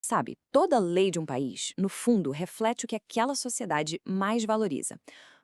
Sabe, toda lei de um país, no fundo, reflete o que aquela sociedade mais valoriza.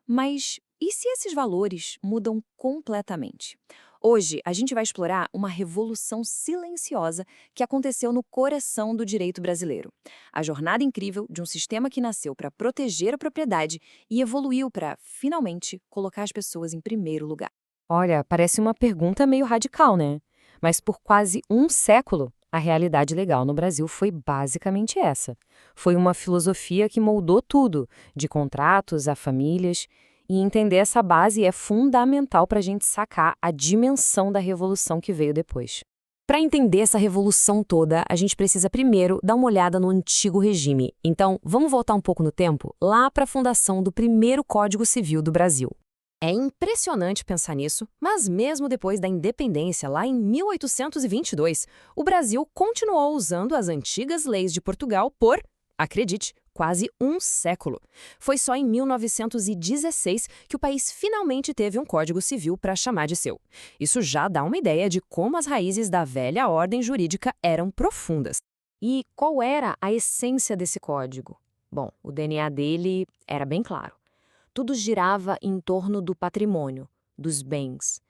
Mas e se esses valores mudam completamente? Hoje, a gente vai explorar uma revolução silenciosa que aconteceu no coração do direito brasileiro. A jornada incrível de um sistema que nasceu para proteger a propriedade e evoluiu para, finalmente, colocar as pessoas em primeiro lugar. Olha, parece uma pergunta meio radical, né? Mas por quase um século, a realidade legal no Brasil foi basicamente essa. Foi uma filosofia que moldou tudo, de contratos a famílias, e entender essa base é fundamental para a gente sacar a dimensão da revolução que veio depois. Para entender essa revolução toda, a gente precisa primeiro dar uma olhada no antigo regime. Então, vamos voltar um pouco no tempo, lá para a fundação do primeiro Código Civil do Brasil. É impressionante pensar nisso, mas mesmo depois da independência, lá em 1822, o Brasil continuou usando as antigas leis de Portugal por, acredite, quase um século. Foi só em 1916 que o país finalmente teve um Código Civil para chamar de seu. Isso já dá uma ideia de como as raízes da velha ordem jurídica eram profundas. E qual era a essência desse código? Bom, o DNA dele era bem claro. Tudo girava em torno do patrimônio, dos bens.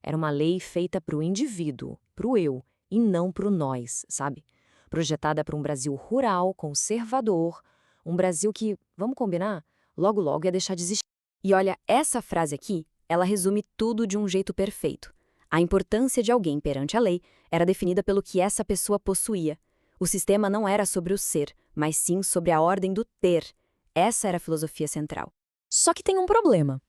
Era uma lei feita para o indivíduo, para o eu, e não para o nós, sabe? Projetada para um Brasil rural, conservador, um Brasil que, vamos combinar, logo logo ia deixar de existir. E olha, essa frase aqui, ela resume tudo de um jeito perfeito. A importância de alguém perante a lei era definida pelo que essa pessoa possuía. O sistema não era sobre o ser, mas sim sobre a ordem do ter. Essa era a filosofia central. Só que tem um problema.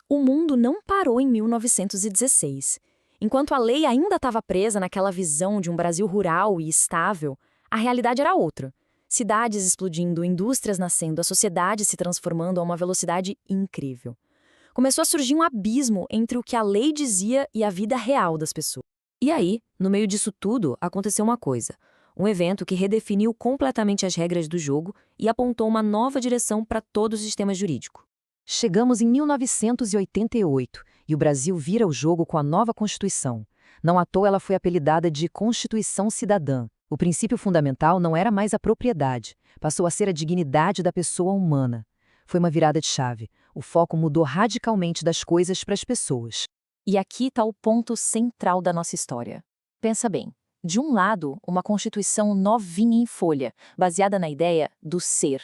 O mundo não parou em 1916. Enquanto a lei ainda estava presa naquela visão de um Brasil rural e estável, a realidade era outra. Cidades explodindo, indústrias nascendo, a sociedade se transformando a uma velocidade incrível. Começou a surgir um abismo entre o que a lei dizia e a vida real das pessoas. E aí, no meio disso tudo, aconteceu uma coisa. Um evento que redefiniu completamente as regras do jogo e apontou uma nova direção para todo o sistema jurídico. Chegamos em 1988 e o Brasil vira o jogo com a nova Constituição. Não à toa ela foi apelidada de Constituição Cidadã. O princípio fundamental não era mais a propriedade, passou a ser a dignidade da pessoa humana. Foi uma virada de chave. O foco mudou radicalmente das coisas para as pessoas. E aqui está o ponto central da nossa história. Pensa bem. De um lado, uma Constituição novinha em folha, baseada na ideia do ser.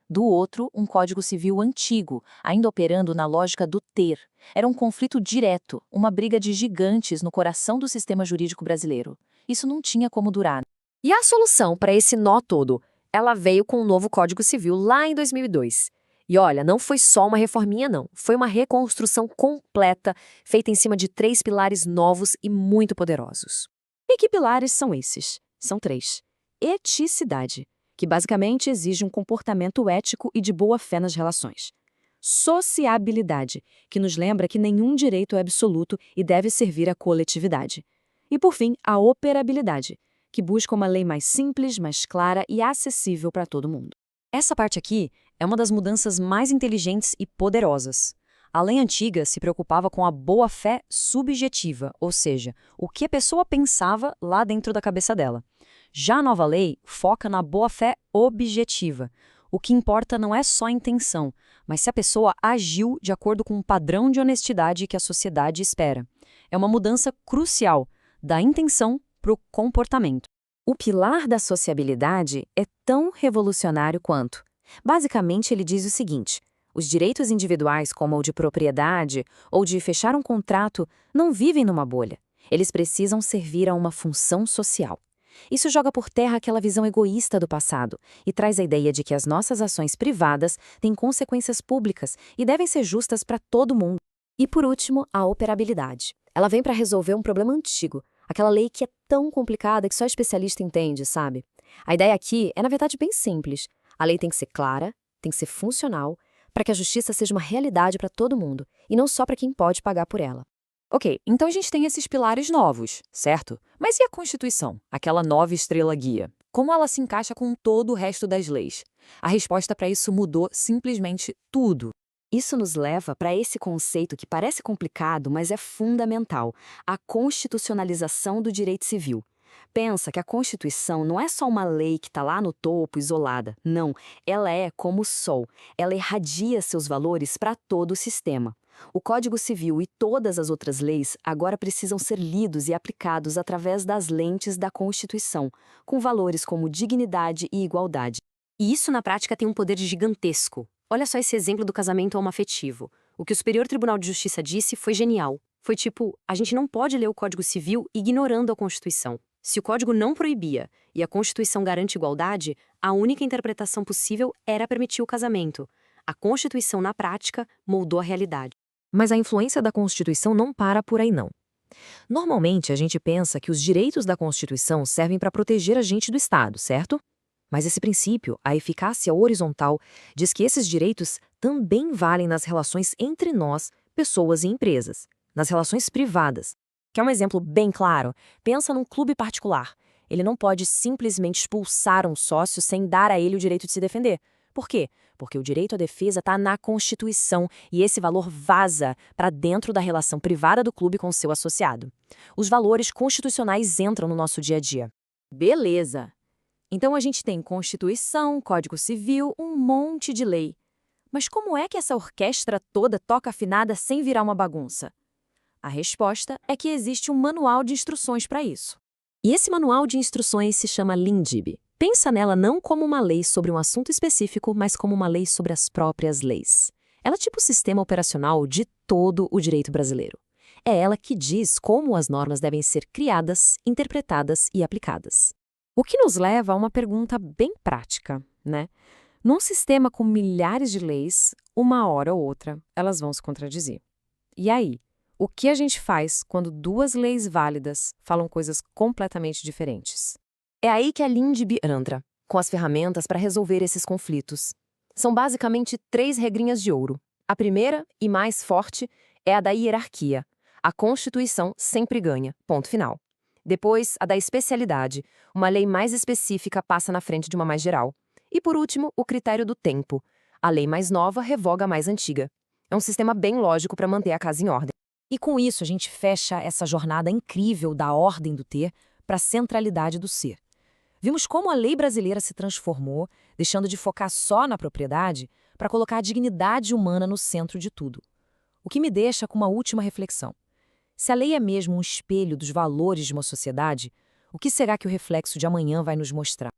Do outro, um Código Civil antigo, ainda operando na lógica do ter. Era um conflito direto, uma briga de gigantes no coração do sistema jurídico brasileiro. Isso não tinha como durar. E a solução para esse nó todo? Ela veio com o novo Código Civil lá em 2002. E olha, não foi só uma reforminha não, foi uma reconstrução completa, feita em cima de 3 pilares novos e muito poderosos. E que pilares são esses? São 3. Eticidade, que basicamente exige um comportamento ético e de boa-fé nas relações. Sociabilidade, que nos lembra que nenhum direito é absoluto e deve servir à coletividade. E, por fim, a operabilidade, que busca uma lei mais simples, mais clara e acessível para todo mundo. Essa parte aqui é uma das mudanças mais inteligentes e poderosas. A lei antiga se preocupava com a boa-fé subjetiva, ou seja, o que a pessoa pensava lá dentro da cabeça dela. Já a nova lei foca na boa-fé objetiva. O que importa não é só a intenção, mas se a pessoa agiu de acordo com um padrão de honestidade que a sociedade espera. É uma mudança crucial da intenção para o comportamento. O pilar da sociabilidade é tão revolucionário quanto. Basicamente, ele diz o seguinte: os direitos individuais, como o de propriedade ou de fechar um contrato, não vivem numa bolha. Eles precisam servir a uma função social. Isso joga por terra aquela visão egoísta do passado e traz a ideia de que as nossas ações privadas têm consequências públicas e devem ser justas para todo mundo. E por último, a operabilidade. Ela vem para resolver um problema antigo, aquela lei que é tão complicada que só especialista entende, sabe? A ideia aqui é, na verdade, bem simples. A lei tem que ser clara, tem que ser funcional, para que a justiça seja uma realidade para todo mundo, e não só para quem pode pagar por ela. Ok, então a gente tem esses pilares novos, certo? Mas e a Constituição, aquela nova estrela guia? Como ela se encaixa com todo o resto das leis? A resposta para isso mudou simplesmente tudo. Isso nos leva para esse conceito que parece complicado, mas é fundamental: a constitucionalização do direito civil. Pensa que a Constituição não é só uma lei que está lá no topo, isolada. Não, ela é como o sol. Ela irradia seus valores para todo o sistema. O Código Civil e todas as outras leis agora precisam ser lidos e aplicados através das lentes da Constituição, com valores como dignidade e igualdade. E isso na prática tem um poder gigantesco. Olha só esse exemplo do casamento homoafetivo. O que o Superior Tribunal de Justiça disse foi genial. Foi tipo, a gente não pode ler o Código Civil ignorando a Constituição. Se o Código não proibia e a Constituição garante igualdade, a única interpretação possível era permitir o casamento. A Constituição, na prática, moldou a realidade. Mas a influência da Constituição não para por aí, não. Normalmente, a gente pensa que os direitos da Constituição servem para proteger a gente do Estado, certo? Mas esse princípio, a eficácia horizontal, diz que esses direitos também valem nas relações entre nós, pessoas e empresas, nas relações privadas. Quer um exemplo bem claro? Pensa num clube particular. Ele não pode simplesmente expulsar um sócio sem dar a ele o direito de se defender. Por quê? Porque o direito à defesa está na Constituição e esse valor vaza para dentro da relação privada do clube com seu associado. Os valores constitucionais entram no nosso dia a dia. Beleza! Então a gente tem Constituição, Código Civil, um monte de lei. Mas como é que essa orquestra toda toca afinada sem virar uma bagunça? A resposta é que existe um manual de instruções para isso. E esse manual de instruções se chama LINDIB. Pensa nela não como uma lei sobre um assunto específico, mas como uma lei sobre as próprias leis. Ela é tipo o sistema operacional de todo o direito brasileiro. É ela que diz como as normas devem ser criadas, interpretadas e aplicadas. O que nos leva a uma pergunta bem prática, né? Num sistema com milhares de leis, uma hora ou outra, elas vão se contradizer. E aí? O que a gente faz quando duas leis válidas falam coisas completamente diferentes? É aí que a LINDIB entra, com as ferramentas para resolver esses conflitos. São basicamente 3 regrinhas de ouro. A primeira, e mais forte, é a da hierarquia. A Constituição sempre ganha, ponto final. Depois, a da especialidade. Uma lei mais específica passa na frente de uma mais geral. E por último, o critério do tempo. A lei mais nova revoga a mais antiga. É um sistema bem lógico para manter a casa em ordem. E com isso, a gente fecha essa jornada incrível da ordem do ter para a centralidade do ser. Vimos como a lei brasileira se transformou, deixando de focar só na propriedade para colocar a dignidade humana no centro de tudo. O que me deixa com uma última reflexão. Se a lei é mesmo um espelho dos valores de uma sociedade, o que será que o reflexo de amanhã vai nos mostrar?